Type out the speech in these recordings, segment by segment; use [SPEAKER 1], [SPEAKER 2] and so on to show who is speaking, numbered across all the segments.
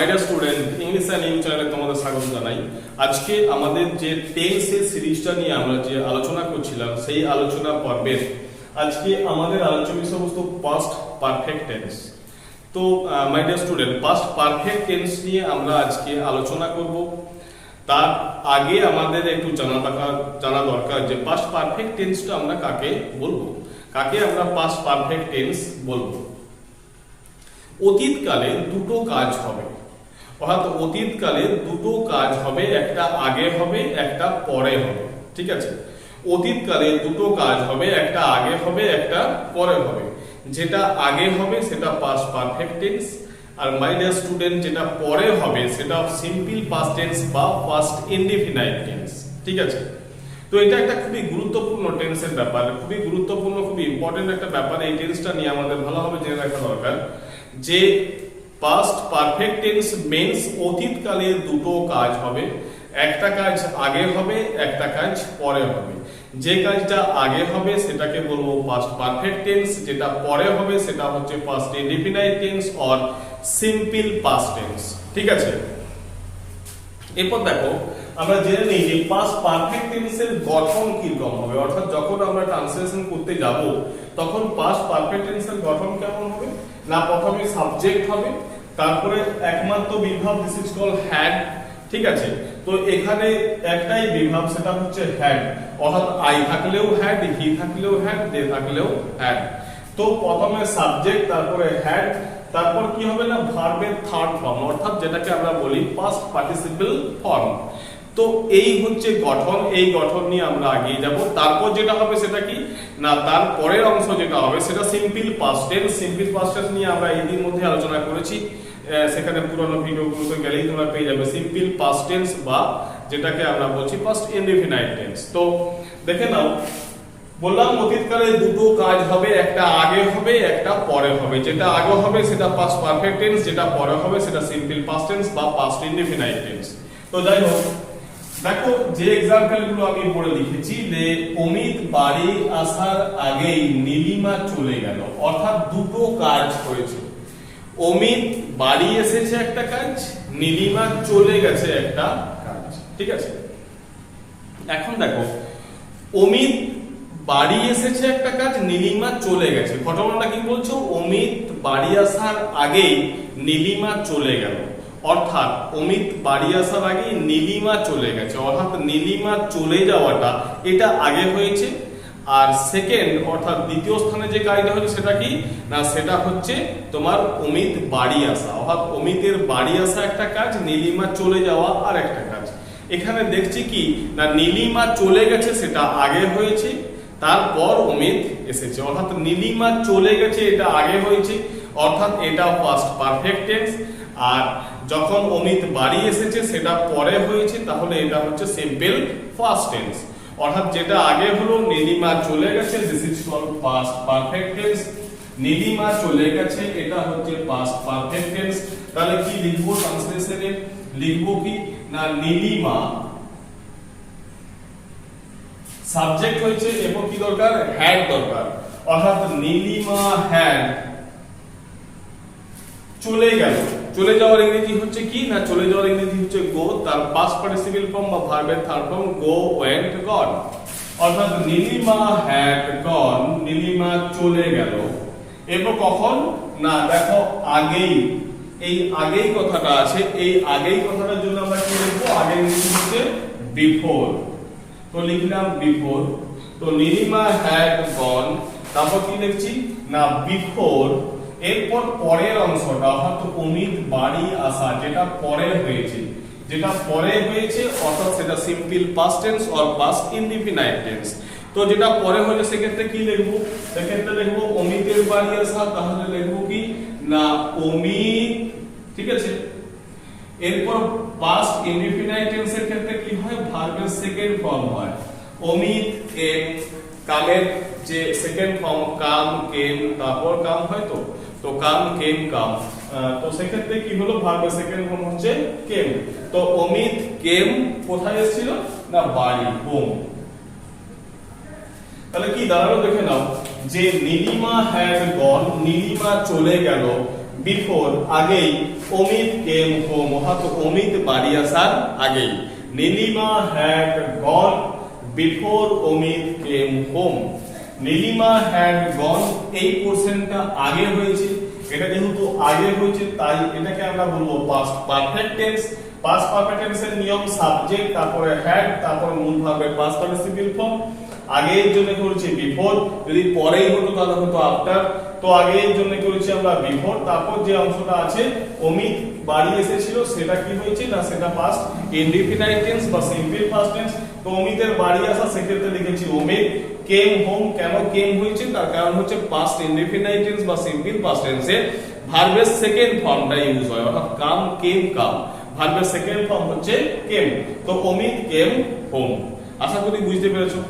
[SPEAKER 1] My dear student, English and new চ্যানেলে তোমাদের স্বাগত জানাই। আজকে আমাদের যে টেন্সের সিরিজটা নিয়ে আমরা যে আলোচনা করছিলাম, সেই আলোচনা পর্বের আজকে আমাদের আলোচ্য বিষয়বস্তু পাস্ট পারফেক্ট টেন্স। তো my dear student, past perfect tense নিয়ে আমরা আজকে আলোচনা করব। তার আগে আমাদের একটু জানা দরকার যে পাস্ট পারফেক্ট টেন্সটা আমরা কাকে বলবো, কাকে আমরা পাস্ট পারফেক্ট টেন্স বলবো। অতীতকালে দুটো কাজ হবে, অর্থাৎ অতীতকালে দুটো কাজ হবে, একটা আগে হবে একটা পরে হবে। ঠিক আছে, অতীতকালে দুটো কাজ হবে, একটা আগে হবে একটা পরে হবে। যেটা আগে হবে সেটা পাস্ট পারফেক্ট টেন্স, আর মাই ডিয়ার স্টুডেন্ট যেটা পরে হবে সেটা সিম্পল পাস্ট টেন্স বা পাস্ট ইনডিফিনাইট টেন্স। ঠিক আছে, তো এটা একটা খুবই গুরুত্বপূর্ণ টেন্সের ব্যাপার, খুবই গুরুত্বপূর্ণ, খুবই ইম্পর্টেন্ট একটা ব্যাপার। এই টেন্সটা নিয়ে আমাদের ভালোভাবে জেনে রাখা দরকার যে পাস্ট পারফেক্ট টেন্স মিন্স অতীতকালে দুটো কাজ হবে, একটা কাজ আগে হবে একটা কাজ পরে হবে। যে কাজটা আগে হবে সেটাকে বলবো পাস্ট পারফেক্ট টেন্স, যেটা পরে হবে সেটা হচ্ছে past indefinite tense or simple past tense. ঠিক আছে, এরপর দেখো আমরা জেনে নিই যে পাস্ট পারফেক্ট টেন্সের গঠন কি রকম হবে, অর্থাৎ যখন আমরা ট্রান্সলেশন করতে যাব তখন পাস্ট পারফেক্ট টেন্সের গঠন কেমন হবে না, প্রথমে সাবজেক্ট হবে, তারপরে একমাত্র Bibhab this is called had. ঠিক আছে, তো এখানে একটাই বিভাব সেটা হচ্ছে হ্যাড, অর্থাৎ আই থাকলেও হ্যাড, হি থাকলেও হ্যাড, দে থাকলেও হ্যাড। তো প্রথমে সাবজেক্ট, তারপরে হ্যাড, তারপর কি হবে না ভার্বের থার্ড ফর্ম, অর্থাৎ যেটাকে আমরা বলি পাস্ট পার্টিসিপল ফর্ম। তো এই হচ্ছে গঠন, এই গঠন নিয়ে আমরা এগিয়ে যাব। তারপর যেটা হবে সেটা কি না, তার পরের অংশ যেটা হবে সেটা simple past tense. Simple past tense নিয়ে আমরা এর মধ্যে আলোচনা করেছি, সেখানে পুরনো ভিডিওগুলোতে গেলেই তোমরা পেয়ে যাবে সিম্পল পাস্ট টেন্স বা যেটাকে আমরা বলছি পাস্ট ইনডিফিনাইট টেন্স। তো দেখে নাও, বললাম অতীতকালে দুটো কাজ হবে, একটা আগে হবে একটা পরে হবে। যেটা আগে হবে সেটা পাস্ট পারফেক্ট টেন্স, যেটা পরে হবে সেটা সিম্পল পাস্ট টেন্স বা পাস্ট ইনডিফিনাইট টেন্স। তো যাই হোক, দেখো যে এক্সাম্পল গুলো আমি পড়ে লিখেছি যে অমিত বাড়ি আসার আগেই নীলিমা চলে গেল, অর্থাৎ দুটো কাজ হয়েছে। অমিত বাড়ি এসেছে একটা কাজ, নীলিমা চলে গেছে একটা কাজ। ঠিক আছে, এখন দেখো অমিত বাড়ি এসেছে একটা কাজ, নীলিমা চলে গেছে। ঘটনাটা কি বলছো, অমিত বাড়ি আসার আগেই নীলিমা চলে গেল, অর্থাৎ অমিত বাড়ি আসার আগেই নীলিমা চলে গেছে, অর্থাৎ নীলিমা চলে যাওয়াটা এটা আগে হয়েছে। আর সেকেন্ড অর্থাৎ দ্বিতীয় স্থানে যে কাজটা হচ্ছে সেটা কি না, সেটা হচ্ছে তোমার অমিত বাড়ি আসা, অর্থাৎ অমিতের বাড়ি আসা একটা কাজ, নীলিমা চলে যাওয়া আর একটা কাজ। এখানে দেখছি কি না, নীলিমা চলে গেছে সেটা আগে হয়েছে, তারপর অমিত এসেছে, অর্থাৎ নীলিমা চলে গেছে এটা আগে হয়েছে, অর্থাৎ এটা পাস্ট পারফেক্ট টেন্স। আর যখন অমিত বাড়ি এসেছে সেটা পরে হয়েছে, তাহলে এটা হচ্ছে সিম্পল পাস্ট টেন্স। অর্থাৎ যেটা আগে হলো নীলিমা চলে গেছে, this is called past perfect tense. Nilima চলে গেছে এটা হচ্ছে পাস্ট পারফেক্ট টেন্স। তাহলে কি লিখবো ট্রান্সলেশনে, লিখবো কি না নীলিমা সাবজেক্ট হয়েছে এবং কি দরকার, হ্যাড দরকার, অর্থাৎ নীলিমা হ্যাড চলে গেল। চলে যাওয়ার ইংরেজি হচ্ছে কি না, চলে যাওয়ার ইংরেজি হচ্ছে গো, তার পাস্ট পার্টিসিপল ফর্ম বা ভার্বের থার্ড ফর্ম গো ওয়েন্ট গন, অর্থাৎ নীলিমা হ্যাড গন, নীলিমা চলে গেল। এরপর কখন না, দেখো আগেই, এই আগেই কথাটা আছে, এই আগেই কথাটার জন্য আমরা কি লিখবো, আগে ইংরেজি হচ্ছে বিফোর। তো লিখলাম বিফোর, তো নীলিমা হ্যাড গন, তারপর কি লিখছি না বিফোর। এরপর পরের অংশটা অর্থাৎ অমিত বাড়ি আসা, যেটা পরে হয়েছে, যেটা পরে হয়েছে অর্থাৎ সেটা simple past tense or past indefinite tense. তো যেটা পরে হয়েছে সেক্ষেত্রে কি লিখবো, সেক্ষেত্রে লিখবো অমিতের বাড়ি আসা, তাহলে লিখবো কি না অমিত। ঠিক আছে, এরপর পাস্ট ইনডিফিনাইট টেন্সের ক্ষেত্রে কি হয়, ভার্বের সেকেন্ড ফর্ম হয় অমিত কেম, কামের যে সেকেন্ড ফর্ম কাম কেম, তারপর কাম হয়, তো কাম কেম কাম। তো সেক্ষেত্রে কি হলো, ভার্বের সেকেন্ড ফর্ম হচ্ছে কেম। তো অমিত কেম কোথায় এসেছিল না বাড়ি, হোম। তাহলে কি দাঁড়ালো দেখে নাও যে নীলিমা হ্যাড গন, নীলিমা চলে গেল, বিফোর আগেই অমিত কেম হোম, অর্থাৎ অমিত বাড়ি আসার আগেই। Nilima had gone before Amit came home. Nilima had gone, এই পোরশনটা আগে হয়েছে, এটা যেহেতু আগে হয়েছে তাই এটাকে আমরা বলবো past perfect tense. Past perfect টেন্সের নিয়ম সাবজেক্ট, তারপরে হ্যাড, তারপরে মূল ভার্বের পাস্ট পার্টিসিপল ফর্ম। আগের জন্য করেছি বিফোর, যদি পরেই হতো তাহলে হতো আফটার। তো আগের জন্য করেছি আমরা বিফোর, তারপর যে অংশটা আছে অমিত বাড়ি এসেছিল সেটা কি হয়েছে না সেটা পাস্ট ইনডিফিনাইট টেন্স বা সিম্পল পাস্ট টেন্স। তো অমিতের বাড়ি আসা সেক্ষেত্রে লিখেছি অমিত কেম হোম। কেন কেম হয়েছে তার কারণ হচ্ছে পাস্ট ইনডিফিনাইট টেন্স বা সিম্পল পাস্ট টেন্সে ভার্বের সেকেন্ড ফর্মটা ইউজ হয়, অর্থাৎ কাম কেম কাম, ভার্বের সেকেন্ড ফর্ম হচ্ছে কেম। তো অমিত কেম হোম। আশা করি বুঝতে পেরেছো।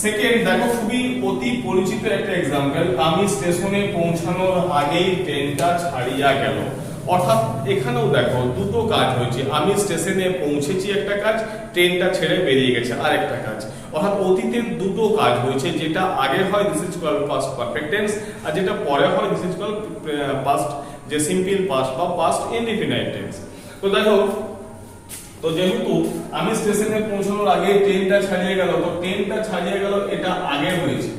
[SPEAKER 1] সেকেন্ড দেখো, খুবই অতি পরিচিত একটা एग्जांपल, আমি স্টেশনে পৌঁছানোর আগেই ট্রেনটা ছাড়িয়া গেল। অর্থাৎ এখানেও দেখো দুটো কাজ হয়েছে, আমি স্টেশনে পৌঁছেছি একটা কাজ, ট্রেনটা ছেড়ে বেরিয়ে গেছে আরেকটা কাজ। অর্থাৎ অতীতের দুটো কাজ হয়েছে, যেটা আগে হয় this is called past perfect tense, আর যেটা পরে হয় দিস ইজ কল্ড পাস্ট যে সিম্পল পাস্ট বা পাস্ট ইনডিফিনাইট টেন্স। তো দেখো, তো যেহেতু আমি স্টেশনে পৌঁছানোর আগে ট্রেনটা ছাড়িয়ে গেল, তো ট্রেনটা ছাড়িয়ে গেল এটা আগে হয়েছে,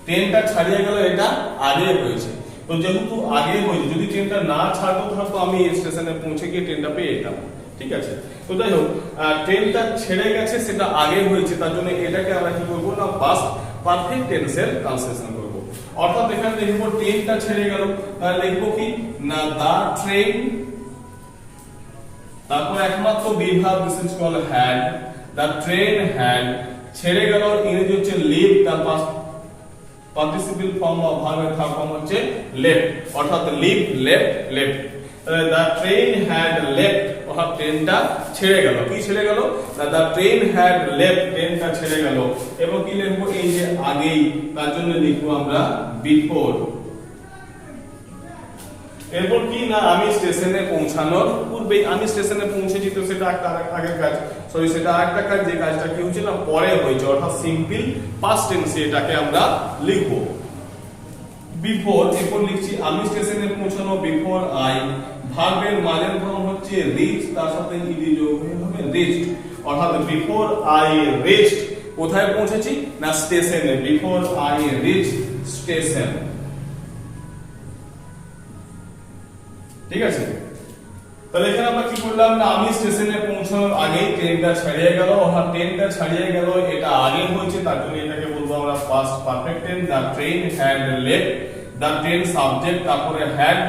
[SPEAKER 1] ট্রেনটা ছাড়িয়ে গেল এটা আগে হয়েছে। তো যেহেতু আগে হয়েছে, যদি ট্রেনটা না ছাড়তো তাহলে তো আমি স্টেশনে পৌঁছে গিয়ে ট্রেনটা পেয়ে যেতাম, ঠিক আছে। তো যাই হোক, ট্রেনটা ছেড়ে গেছে সেটা আগে হয়েছে, তার জন্য এটাকে আমরা কি করবো না পাস্ট পারফেক্ট টেন্সের ট্রান্সলেশন করব। অর্থাৎ এখানে লিখবো ট্রেনটা ছেড়ে গেল, তাহলে লিখবো কি না দা ট্রেন, তারপর একমাত্র বিভাগ this is called had, the train had, ছেড়ে গেল ইংরেজি হচ্ছে লিভ, তার পাস্ট পার্টিসিপল ফর্ম বা ভার্বের থার্ড ফর্ম হচ্ছে লেফট, অর্থাৎ লিভ লেফট লেফট। তাহলে দা ট্রেন হ্যাড লেফট, অর্থাৎ ট্রেনটা ছেড়ে গেল। কি ছেড়ে গেল না দা ট্রেন হ্যাড লেফট, ট্রেনটা ছেড়ে গেল। এবং কি লিখবো এই যে আগেই, তার জন্য লিখবো আমরা বিফোর। এরপর কি না আমি স্টেশনে পৌঁছানোর পূর্বেই, আমি স্টেশনে পৌঁছেছি তো সেটা একটা আগের কাজ, সরি সেটা আরেকটা কাজ, যে কাজটা কি হচ্ছে না পরে হয়েছে, অর্থাৎ সিম্পল পাস্ট টেন্সে এটাকে আমরা লিখব বিফোর। এরপর লিখছি আমি স্টেশনে পৌঁছানো বিফোর আই, ভার্বের মাঝের ফর্ম হচ্ছে রিচ, তার সাথে ইডি যোগ হয়ে হবে রিচড, অর্থাৎ বিফোর আই রিচড, কোথায় পৌঁছেছি না স্টেশনে, বিফোর আই রিচ স্টেশন, ঠিক আছে। তাহলে এখানে আমরা কি করলাম না আমি স্টেশনে পৌঁছানোর আগে ট্রেনটা ছাড়িয়ে গেল, অর্থাৎ ট্রেনটা ছাড়িয়ে গেল এটা আগে হয়েছে, তার জন্য এটাকে বলবো আমরা past perfect tense. The train had left, the train subject, তারপরে হ্যাড,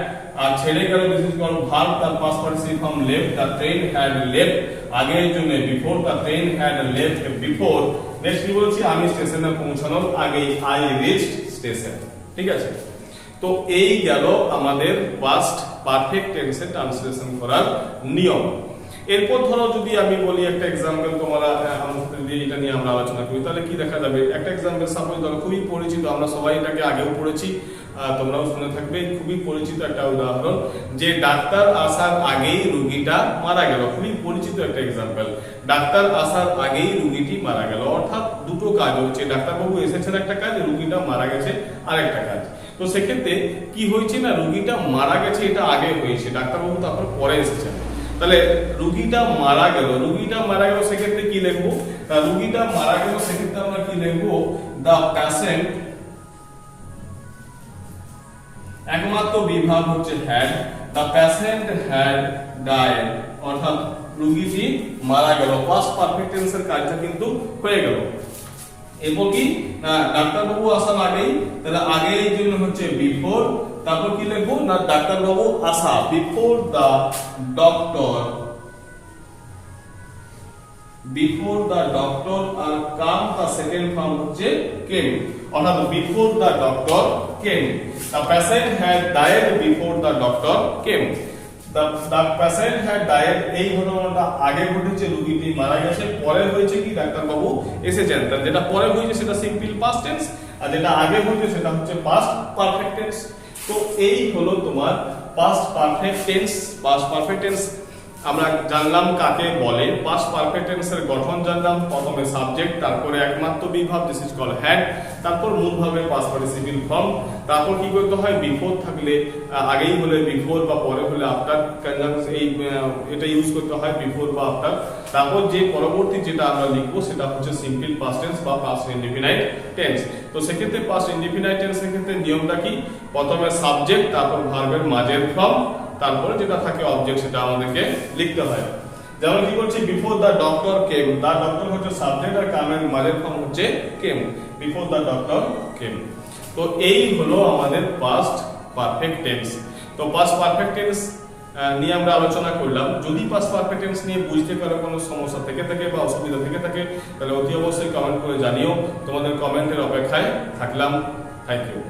[SPEAKER 1] আর ছেড়ে গেল দিস ইজ কল্ড ভার্ব, তার past participle form left, the train had left, আগের জন্য before, the train had left before. Next কি বলছি আমি স্টেশনে পৌঁছানোর আগে আই রিচড স্টেশন, ঠিক আছে। তো এই গেল আমাদের পাস্ট পারফেক্ট টেন্সে ট্রান্সলেশন করার নিয়ম। এরপর ধরো যদি আমি বলি একটা एग्जांपल তোমরা এটা নিয়ে আমরা আলোচনা করি, তাহলে কি দেখা যাবে একটা एग्जांपल সাপোজ ধরো খুবই পরিচিত, আমরা সবাই এটাকে আগেও পড়েছি, তোমরাও শুনে থাকবে, খুবই পরিচিত একটা উদাহরণ, যে ডাক্তার আসার আগেই রোগীটা মারা গেল। খুবই পরিচিত একটা एग्जांपल, ডাক্তার আসার আগেই রোগীটি মারা গেল। অর্থাৎ দুটো কাজ হচ্ছে, ডাক্তারবাবু এসেছেন একটা কাজ, রোগীটা মারা গেছে আরেকটা কাজ। তো সেক্ষেত্রে কি হয়েছে না রোগীটা মারা গেছে এটা আগে হয়েছে, ডাক্তারবাবু তারপর পরে এসেছেন। তাহলে রোগীটা মারা গেল, রোগীটা মারা গেল সেক্ষেত্রে কি লিখবো, রোগীটা মারা গেল সেক্ষেত্রে আমরা কি লিখবো দা পেশেন্ট, একমাত্র বিভাগ হচ্ছে had, the patient had died, অর্থাৎ রোগীটি মারা গেল। পাস্ট পারফেক্ট টেন্সের কাজটা কিন্তু হয়ে গেল। এরপর কি ডাক্তারবাবু আসার আগেই, তাহলে আগের জন্য হচ্ছে বিফোর, তারপর কি লিখবো না ডাক্তারবাবু আসা, before the doctor, before the doctor, আর কাম তার সেকেন্ড ফর্ম হচ্ছে কেম, অর্থাৎ before the doctor came. The patient had died before the doctor came. The patient had died, এই ঘটনাটা আগে ঘটেছে, রোগীটি মারা গেছে, পরে হয়েছে কি ডাক্তারবাবু এসেছেন। যেটা পরে হয়েছে সেটা সিম্পল পাস্ট টেন্স, আর যেটা আগে হয়েছে সেটা হচ্ছে পাস্ট পারফেক্ট টেন্স। তো এই হলো তোমার past perfect tense. Past perfect tense আমরা জানলাম কাকে বলে, পাস্ট পারফেক্ট টেন্সের গঠন জানলাম, প্রথমে সাবজেক্ট, তারপরে একমাত্র Bibhab this is called had, তারপর মূল ভাবে পাস্ট পার্টিসিপল ফর্ম, তারপর কি করতে হয় বিফোর থাকলে আগেই হলে বিফোর বা পরে হলে আফটার কনজাংশন এই এটা ইউজ করতে হয় বিফোর বা আফটার। তারপর যে পরবর্তী যেটা আমরা লিখবো সেটা হচ্ছে সিম্পল পাস্ট টেন্স বা পাস্ট ইনডিফিনাইট টেন্স। তো সেক্ষেত্রে পাস্ট ইনডিফিনাইট টেন্সের ক্ষেত্রে নিয়মটা কি, প্রথমে সাবজেক্ট, তারপর ভার্বের মাঝের ফর্ম, তারপরে যেটা থাকে অবজেক্ট সেটা আমাদেরকে লিখতে হয়। যেমন কি বলছি before the doctor came, the doctor হচ্ছে সাবজেক্ট আর কামের মাঝের ফর্ম হচ্ছে কেম, বিফোর দ্য ডক্টর কেম। তো এই হলো আমাদের পাস্ট পারফেক্ট টেন্স। তো পাস্ট পারফেক্ট টেন্স নিয়ে আমরা আলোচনা করলাম। যদি পাস্ট পারফেক্ট টেন্স নিয়ে বুঝতে কারো কোনো সমস্যা থেকে থাকে বা অসুবিধা থেকে থাকে তাহলে অতি অবশ্যই কমেন্ট করে জানিও। তোমাদের কমেন্টের অপেক্ষায় থাকলাম। Thank you.